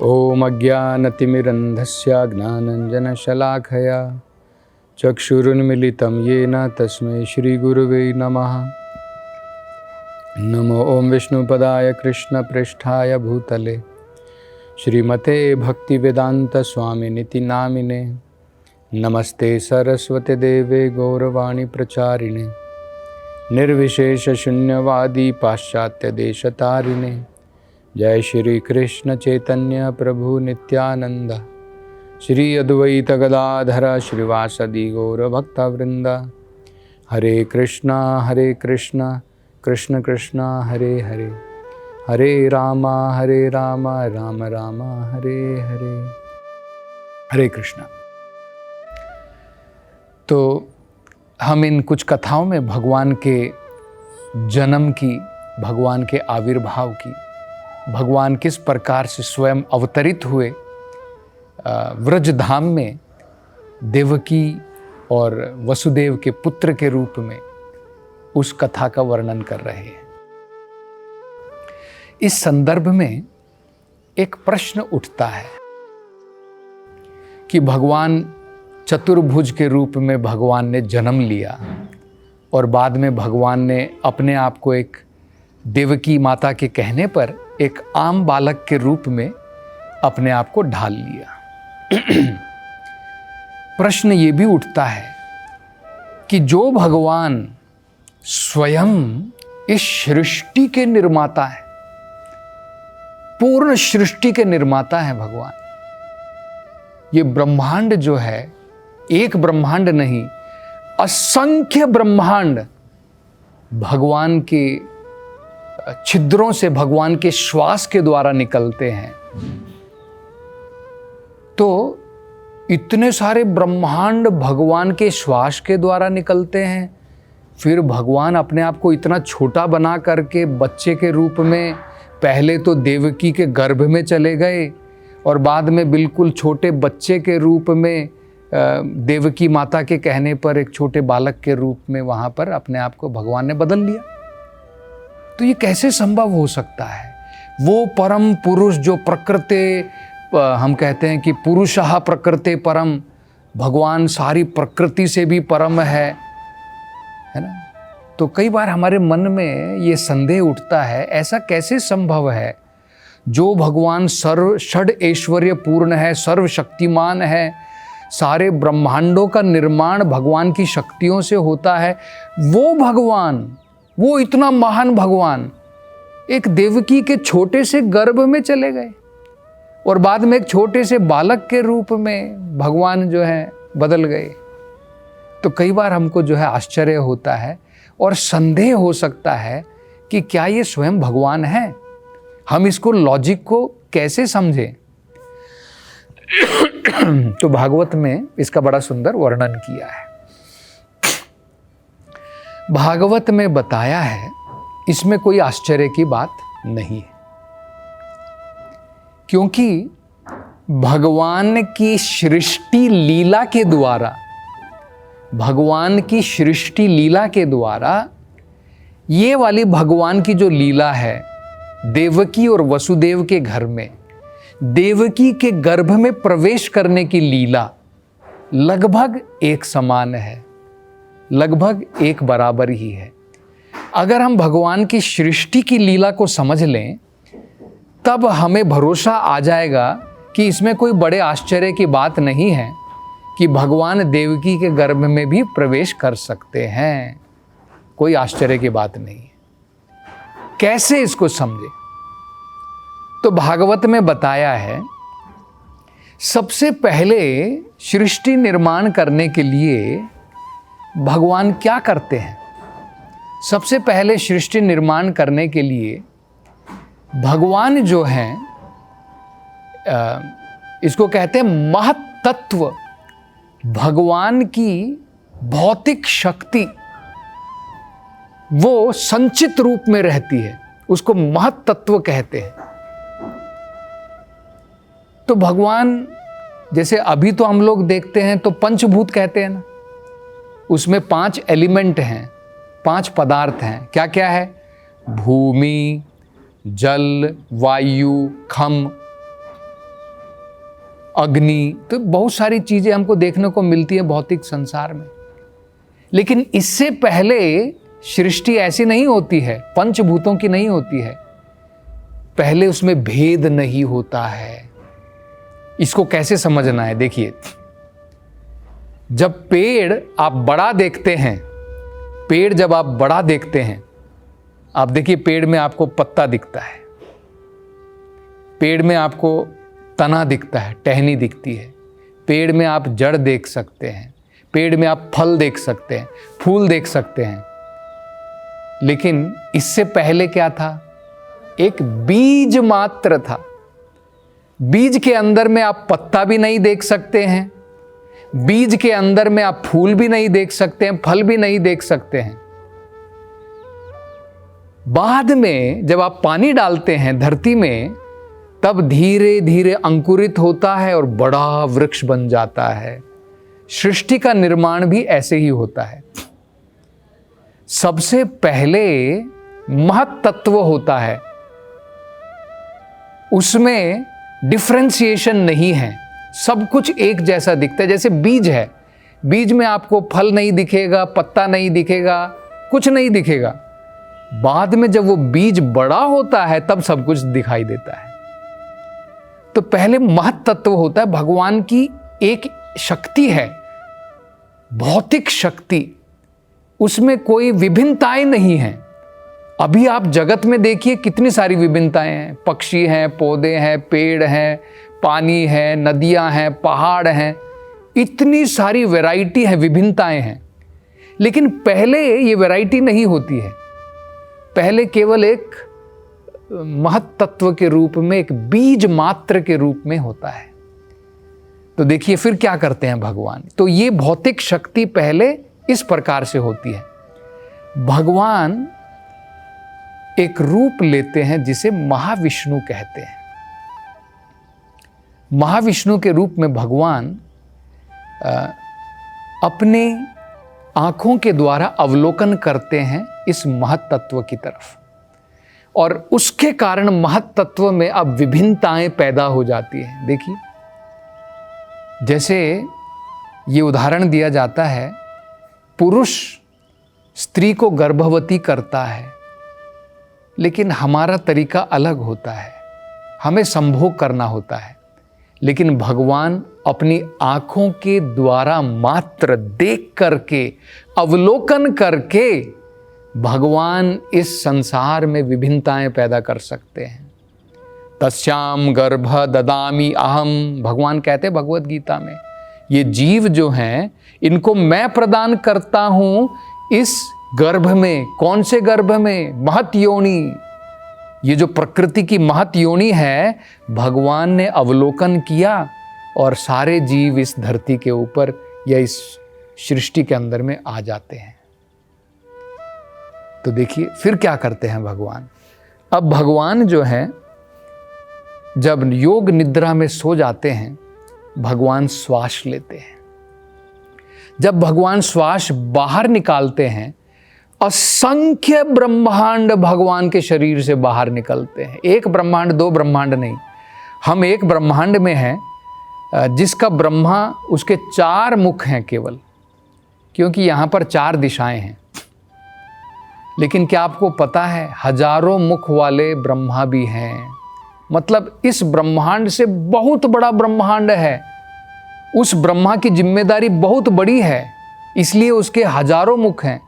ॐ अज्ञानतिमिरन्धस्य ज्ञानञ्जनशलाखया चक्षुरुन्मिलितं येन तस्मै श्रीगुरुवे नमः। नमो ॐ विष्णुपदाय कृष्णपृष्ठाय भूतले श्रीमते भक्तिवेदान्तस्वामिनिति नामिने। नमस्ते सरस्वती देवे गौरवाणी प्रचारिणे निर्विशेषशून्यवादी पाश्चात्यदेशतारिणे। जय श्री कृष्ण चैतन्य प्रभु नित्यानंद श्री अद्वैत गदाधर श्रीवासदि गौर भक्तवृंद। हरे कृष्णा कृष्ण कृष्णा हरे हरे, हरे राम राम राम हरे हरे। हरे कृष्णा। तो हम इन कुछ कथाओं में भगवान के जन्म की, भगवान के आविर्भाव की, भगवान किस प्रकार से स्वयं अवतरित हुए व्रजधाम में देवकी और वसुदेव के पुत्र के रूप में, उस कथा का वर्णन कर रहे हैं। इस संदर्भ में एक प्रश्न उठता है कि भगवान चतुर्भुज के रूप में भगवान ने जन्म लिया और बाद में भगवान ने अपने आप को एक देवकी माता के कहने पर एक आम बालक के रूप में अपने आप को ढाल लिया। प्रश्न ये भी उठता है कि जो भगवान स्वयं इस सृष्टि के निर्माता है, पूर्ण सृष्टि के निर्माता है भगवान, ये ब्रह्मांड जो है, एक ब्रह्मांड नहीं, असंख्य ब्रह्मांड भगवान के छिद्रों से, भगवान के श्वास के द्वारा निकलते हैं। तो इतने सारे ब्रह्मांड भगवान के श्वास के द्वारा निकलते हैं, फिर भगवान अपने आप को इतना छोटा बना करके बच्चे के रूप में पहले तो देवकी के गर्भ में चले गए और बाद में बिल्कुल छोटे बच्चे के रूप में देवकी माता के कहने पर एक छोटे बालक के रूप में वहाँ पर अपने आप को भगवान ने बदल लिया। तो ये कैसे संभव हो सकता है? वो परम पुरुष जो प्रकृति, हम कहते हैं कि पुरुषः प्रकृति परम, भगवान सारी प्रकृति से भी परम है ना। तो कई बार हमारे मन में ये संदेह उठता है, ऐसा कैसे संभव है? जो भगवान सर्व षड ऐश्वर्य पूर्ण है, सर्वशक्तिमान है, सारे ब्रह्मांडों का निर्माण भगवान की शक्तियों से होता है, वो भगवान, वो इतना महान भगवान एक देवकी के छोटे से गर्भ में चले गए और बाद में एक छोटे से बालक के रूप में भगवान जो है बदल गए। तो कई बार हमको जो है आश्चर्य होता है और संदेह हो सकता है कि क्या ये स्वयं भगवान है? हम इसको, लॉजिक को कैसे समझें? तो भागवत में इसका बड़ा सुंदर वर्णन किया है। भागवत में बताया है, इसमें कोई आश्चर्य की बात नहीं है, क्योंकि भगवान की सृष्टि लीला के द्वारा, भगवान की सृष्टि लीला के द्वारा ये वाली भगवान की जो लीला है, देवकी और वसुदेव के घर में देवकी के गर्भ में प्रवेश करने की लीला लगभग एक समान है, लगभग एक बराबर ही है। अगर हम भगवान की सृष्टि की लीला को समझ लें, तब हमें भरोसा आ जाएगा कि इसमें कोई बड़े आश्चर्य की बात नहीं है कि भगवान देवकी के गर्भ में भी प्रवेश कर सकते हैं। कोई आश्चर्य की बात नहीं है। कैसे इसको समझे? तो भागवत में बताया है, सबसे पहले सृष्टि निर्माण करने के लिए भगवान क्या करते हैं? सबसे पहले सृष्टि निर्माण करने के लिए भगवान जो हैं, इसको कहते हैं महत्तत्व। भगवान की भौतिक शक्ति वो संचित रूप में रहती है, उसको महत्तत्व कहते हैं। तो भगवान, जैसे अभी तो हम लोग देखते हैं तो पंचभूत कहते हैं ना, उसमें 5 एलिमेंट हैं, 5 पदार्थ हैं। क्या क्या है? भूमि, जल, वायु, खम, अग्नि, तो बहुत सारी चीजें हमको देखने को मिलती है भौतिक संसार में। लेकिन इससे पहले सृष्टि ऐसी नहीं होती है, पंचभूतों की नहीं होती है। पहले उसमें भेद नहीं होता है। इसको कैसे समझना है? देखिए, जब पेड़ आप बड़ा देखते हैं, पेड़ जब आप बड़ा देखते हैं, आप देखिए पेड़ में आपको पत्ता दिखता है, पेड़ में आपको तना दिखता है, टहनी दिखती है, पेड़ में आप जड़ देख सकते हैं, पेड़ में आप फल देख सकते हैं, फूल देख सकते हैं। लेकिन इससे पहले क्या था? एक बीज मात्र था। बीज के अंदर में आप पत्ता भी नहीं देख सकते हैं, बीज के अंदर में आप फूल भी नहीं देख सकते हैं, फल भी नहीं देख सकते हैं। बाद में जब आप पानी डालते हैं धरती में, तब धीरे धीरे अंकुरित होता है और बड़ा वृक्ष बन जाता है। सृष्टि का निर्माण भी ऐसे ही होता है। सबसे पहले महत् तत्व होता है, उसमें डिफरेंशिएशन नहीं है, सब कुछ एक जैसा दिखता है। जैसे बीज है, बीज में आपको फल नहीं दिखेगा, पत्ता नहीं दिखेगा, कुछ नहीं दिखेगा। बाद में जब वो बीज बड़ा होता है तब सब कुछ दिखाई देता है। तो पहले महत् तत्व होता है, भगवान की एक शक्ति है, भौतिक शक्ति, उसमें कोई विभिन्नताएं नहीं हैं। अभी आप जगत में देखिए कितनी सारी विभिन्नताएं हैं, पक्षी हैं, पौधे हैं, पेड़ हैं, पानी है, नदियां हैं, पहाड़ हैं, इतनी सारी वैरायटी है, विभिन्नताएं हैं। लेकिन पहले ये वैरायटी नहीं होती है, पहले केवल एक महत् तत्व के रूप में, एक बीज मात्र के रूप में होता है। तो देखिए फिर क्या करते हैं भगवान। तो ये भौतिक शक्ति पहले इस प्रकार से होती है। भगवान एक रूप लेते हैं जिसे महाविष्णु कहते हैं। महाविष्णु के रूप में भगवान अपने आंखों के द्वारा अवलोकन करते हैं इस महत् तत्व की तरफ, और उसके कारण महत् तत्व में अब विभिन्नताएं पैदा हो जाती हैं। देखिए, जैसे ये उदाहरण दिया जाता है, पुरुष स्त्री को गर्भवती करता है, लेकिन हमारा तरीका अलग होता है, हमें संभोग करना होता है। लेकिन भगवान अपनी आंखों के द्वारा मात्र देख करके, अवलोकन करके, भगवान इस संसार में विभिन्नताएं पैदा कर सकते हैं। तस्याम गर्भ ददामि अहम, भगवान कहते हैं भगवत गीता में, ये जीव जो हैं इनको मैं प्रदान करता हूं इस गर्भ में। कौन से गर्भ में? महत् योनि। ये जो प्रकृति की महत् योनि है, भगवान ने अवलोकन किया और सारे जीव इस धरती के ऊपर या इस सृष्टि के अंदर में आ जाते हैं। तो देखिए फिर क्या करते हैं भगवान। अब भगवान जो है जब योग निद्रा में सो जाते हैं, भगवान श्वास लेते हैं। जब भगवान श्वास बाहर निकालते हैं, असंख्य ब्रह्मांड भगवान के शरीर से बाहर निकलते हैं। एक ब्रह्मांड, दो ब्रह्मांड नहीं, हम एक ब्रह्मांड में हैं जिसका ब्रह्मा, उसके 4 मुख हैं केवल, क्योंकि यहाँ पर 4 दिशाएं हैं। लेकिन क्या आपको पता है, हजारों मुख वाले ब्रह्मा भी हैं। मतलब इस ब्रह्मांड से बहुत बड़ा ब्रह्मांड है, उस ब्रह्मा की जिम्मेदारी बहुत बड़ी है, इसलिए उसके हजारों मुख हैं।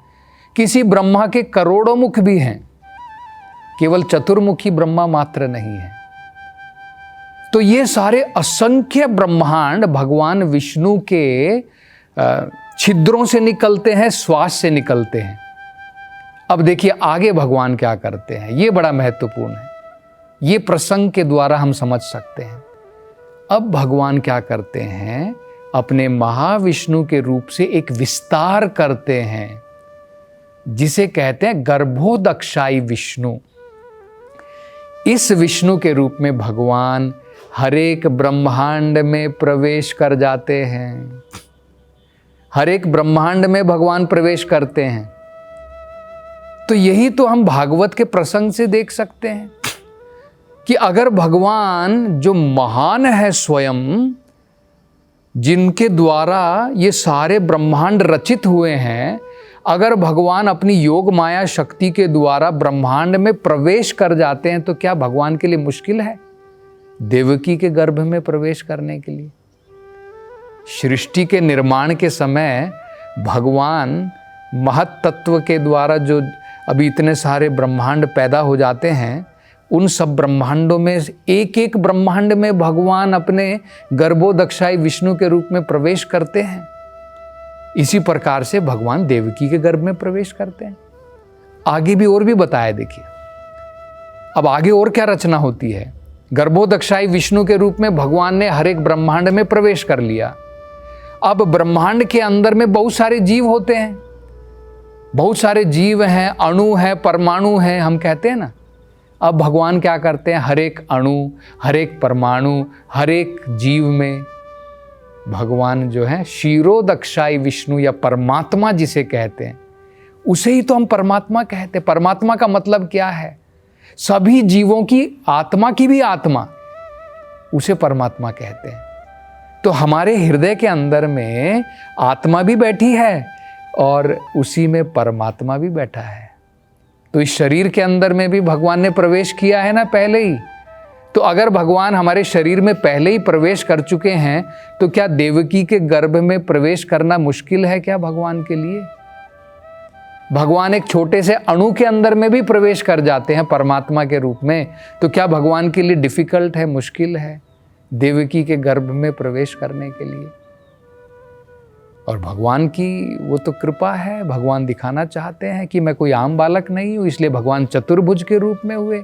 किसी ब्रह्मा के करोड़ों मुख भी हैं, केवल चतुर्मुखी ब्रह्मा मात्र नहीं है। तो ये सारे असंख्य ब्रह्मांड भगवान विष्णु के छिद्रों से निकलते हैं, श्वास से निकलते हैं। अब देखिए आगे भगवान क्या करते हैं, ये बड़ा महत्वपूर्ण है, ये प्रसंग के द्वारा हम समझ सकते हैं। अब भगवान क्या करते हैं, अपने महाविष्णु के रूप से एक विस्तार करते हैं, जिसे कहते हैं गर्भोदक्षाई विष्णु। इस विष्णु के रूप में भगवान हर एक ब्रह्मांड में प्रवेश कर जाते हैं। हर एक ब्रह्मांड में भगवान प्रवेश करते हैं। तो यही तो हम भागवत के प्रसंग से देख सकते हैं कि अगर भगवान जो महान है स्वयं, जिनके द्वारा ये सारे ब्रह्मांड रचित हुए हैं, अगर भगवान अपनी योग माया शक्ति के द्वारा ब्रह्मांड में प्रवेश कर जाते हैं तो क्या भगवान के लिए मुश्किल है देवकी के गर्भ में प्रवेश करने के लिए? सृष्टि के निर्माण के समय भगवान महत तत्व के द्वारा जो अभी इतने सारे ब्रह्मांड पैदा हो जाते हैं, उन सब ब्रह्मांडों में एक एक ब्रह्मांड में भगवान अपने गर्भोदक्षाई विष्णु के रूप में प्रवेश करते हैं। इसी प्रकार से भगवान देवकी के गर्भ में प्रवेश करते हैं। आगे भी और भी बताया, देखिए अब आगे और क्या रचना होती है। गर्भोदक्षाई विष्णु के रूप में भगवान ने हर एक ब्रह्मांड में प्रवेश कर लिया। अब ब्रह्मांड के अंदर में बहुत सारे जीव होते हैं, बहुत सारे जीव हैं, अणु हैं, परमाणु हैं, हम कहते हैं ना। अब भगवान क्या करते हैं, हर एक अणु, हर एक परमाणु, हर एक जीव में भगवान जो है क्षीरोदक्षाई विष्णु या परमात्मा जिसे कहते हैं, उसे ही तो हम परमात्मा कहते हैं। परमात्मा का मतलब क्या है? सभी जीवों की आत्मा की भी आत्मा, उसे परमात्मा कहते हैं। तो हमारे हृदय के अंदर में आत्मा भी बैठी है और उसी में परमात्मा भी बैठा है। तो इस शरीर के अंदर में भी भगवान ने प्रवेश किया है ना पहले ही। तो अगर भगवान हमारे शरीर में पहले ही प्रवेश कर चुके हैं तो क्या देवकी के गर्भ में प्रवेश करना मुश्किल है क्या भगवान के लिए? भगवान एक छोटे से अणु के अंदर में भी प्रवेश कर जाते हैं परमात्मा के रूप में, तो क्या भगवान के लिए डिफिकल्ट है, मुश्किल है देवकी के गर्भ में प्रवेश करने के लिए? और भगवान की वो तो कृपा है, भगवान दिखाना चाहते हैं कि मैं कोई आम बालक नहीं हूँ, इसलिए भगवान चतुर्भुज के रूप में हुए।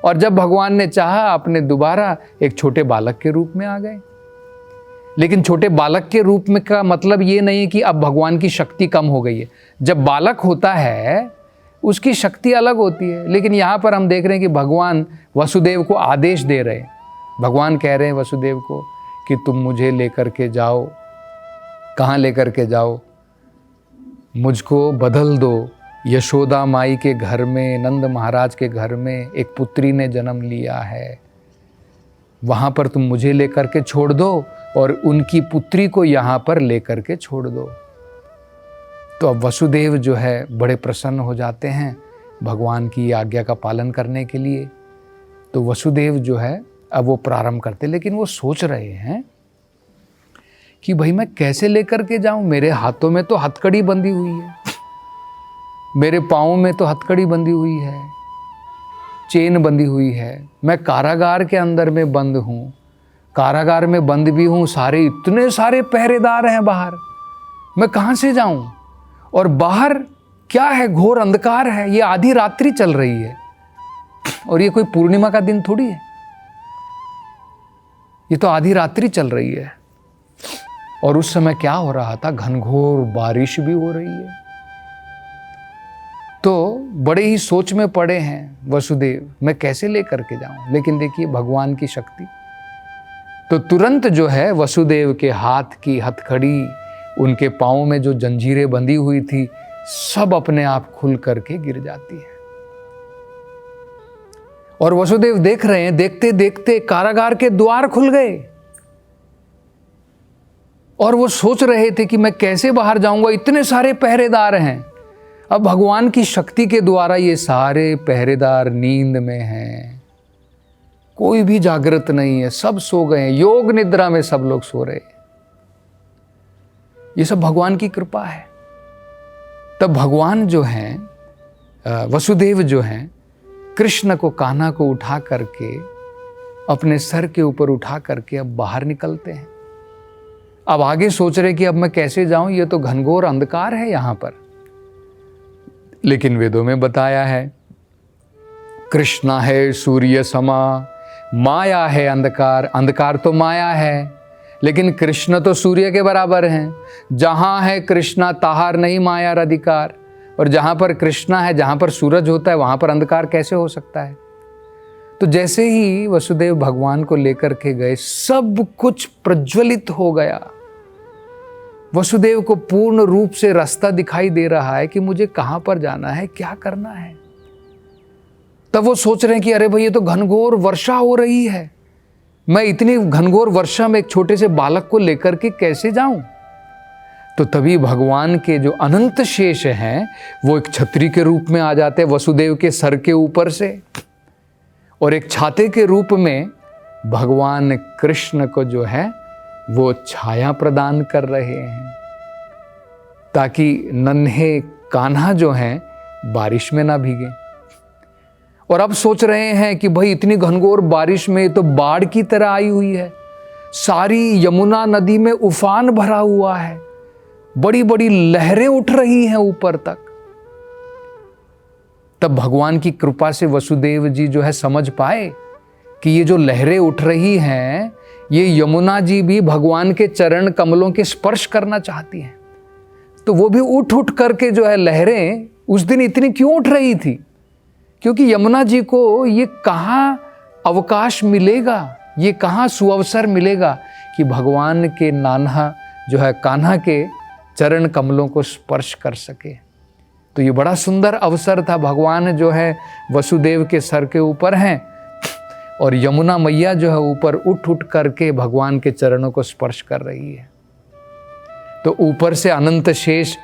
और जब भगवान ने चाहा अपने दोबारा एक छोटे बालक के रूप में आ गए। लेकिन छोटे बालक के रूप में का मतलब ये नहीं है कि अब भगवान की शक्ति कम हो गई है। जब बालक होता है उसकी शक्ति अलग होती है, लेकिन यहाँ पर हम देख रहे हैं कि भगवान वसुदेव को आदेश दे रहे हैं। भगवान कह रहे हैं वसुदेव को कि तुम मुझे लेकर के जाओ। कहाँ लेकर के जाओ? मुझको बदल दो। यशोदा माई के घर में, नंद महाराज के घर में एक पुत्री ने जन्म लिया है, वहाँ पर तुम मुझे लेकर के छोड़ दो और उनकी पुत्री को यहाँ पर लेकर के छोड़ दो। तो अब वसुदेव जो है बड़े प्रसन्न हो जाते हैं भगवान की आज्ञा का पालन करने के लिए। तो वसुदेव जो है अब वो प्रारंभ करते, लेकिन वो सोच रहे हैं कि भाई मैं कैसे लेकर के जाऊं, मेरे हाथों में तो हथकड़ी बंधी हुई है, मेरे पाँव में तो हथकड़ी बंधी हुई है, चेन बंधी हुई है, मैं कारागार के अंदर में बंद हूँ, कारागार में बंद भी हूँ, सारे इतने सारे पहरेदार हैं बाहर, मैं कहाँ से जाऊँ? और बाहर क्या है, घोर अंधकार है, ये आधी रात्रि चल रही है और ये कोई पूर्णिमा का दिन थोड़ी है, ये तो आधी रात्रि चल रही है। और उस समय क्या हो रहा था, घनघोर बारिश भी हो रही है। तो बड़े ही सोच में पड़े हैं वसुदेव, मैं कैसे लेकर के जाऊं। लेकिन देखिए भगवान की शक्ति, तो तुरंत जो है वसुदेव के हाथ की हथकड़ी, उनके पाँव में जो जंजीरें बंधी हुई थी, सब अपने आप खुल करके गिर जाती है। और वसुदेव देख रहे हैं, देखते देखते कारागार के द्वार खुल गए और वो सोच रहे थे कि मैं कैसे बाहर जाऊंगा, इतने सारे पहरेदार हैं। अब भगवान की शक्ति के द्वारा ये सारे पहरेदार नींद में हैं, कोई भी जागृत नहीं है, सब सो गए हैं, योग निद्रा में सब लोग सो रहे हैं। ये सब भगवान की कृपा है। तब भगवान जो हैं, वसुदेव जो हैं, कृष्ण को, कान्हा को उठा करके अपने सर के ऊपर उठा करके अब बाहर निकलते हैं। अब आगे सोच रहे कि अब मैं कैसे जाऊं, ये तो घनघोर अंधकार है यहां पर। लेकिन वेदों में बताया है, कृष्णा है सूर्य समा, माया है अंधकार। अंधकार तो माया है, लेकिन कृष्ण तो सूर्य के बराबर हैं। जहां है कृष्णा ताहार नहीं माया अधिकार। और जहां पर कृष्णा है, जहां पर सूरज होता है, वहां पर अंधकार कैसे हो सकता है? तो जैसे ही वसुदेव भगवान को लेकर के गए, सब कुछ प्रज्वलित हो गया। वसुदेव को पूर्ण रूप से रास्ता दिखाई दे रहा है कि मुझे कहां पर जाना है, क्या करना है। तब वो सोच रहे हैं कि अरे भाई ये तो घनघोर वर्षा हो रही है, मैं इतनी घनघोर वर्षा में एक छोटे से बालक को लेकर के कैसे जाऊं? तो तभी भगवान के जो अनंत शेष हैं वो एक छतरी के रूप में आ जाते हैं वसुदेव के सर के ऊपर से, और एक छाते के रूप में भगवान कृष्ण को जो है वो छाया प्रदान कर रहे हैं, ताकि नन्हे कान्हा जो हैं बारिश में ना भीगे। और अब सोच रहे हैं कि भाई इतनी घनघोर बारिश में तो बाढ़ की तरह आई हुई है, सारी यमुना नदी में उफान भरा हुआ है, बड़ी बड़ी लहरें उठ रही हैं ऊपर तक। तब भगवान की कृपा से वसुदेव जी जो है समझ पाए कि ये जो लहरें उठ रही हैं ये यमुना जी भी भगवान के चरण कमलों के स्पर्श करना चाहती हैं। तो वो भी उठ उठ करके जो है लहरें उस दिन इतनी क्यों उठ रही थी? क्योंकि यमुना जी को ये कहाँ अवकाश मिलेगा, ये कहाँ सुअवसर मिलेगा कि भगवान के नान्हा जो है कान्हा के चरण कमलों को स्पर्श कर सके। तो ये बड़ा सुंदर अवसर था। भगवान जो है वसुदेव के सर के ऊपर हैं और यमुना मैया जो है ऊपर उठ उठ करके भगवान के चरणों को स्पर्श कर रही है। तो ऊपर से अनंत शेष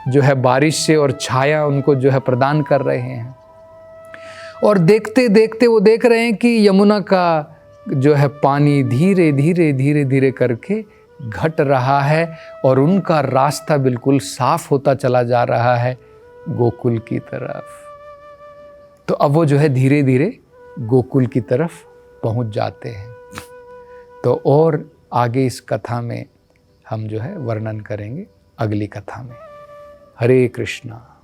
जो है बारिश से और छाया उनको जो है प्रदान कर रहे हैं। और देखते देखते वो देख रहे हैं कि यमुना का जो है पानी धीरे धीरे धीरे धीरे करके घट रहा है और उनका रास्ता बिल्कुल साफ होता चला जा रहा है गोकुल की तरफ। तो अब वो जो है धीरे धीरे गोकुल की तरफ पहुंच जाते हैं। तो और आगे इस कथा में हम जो है वर्णन करेंगे अगली कथा में। हरे कृष्णा।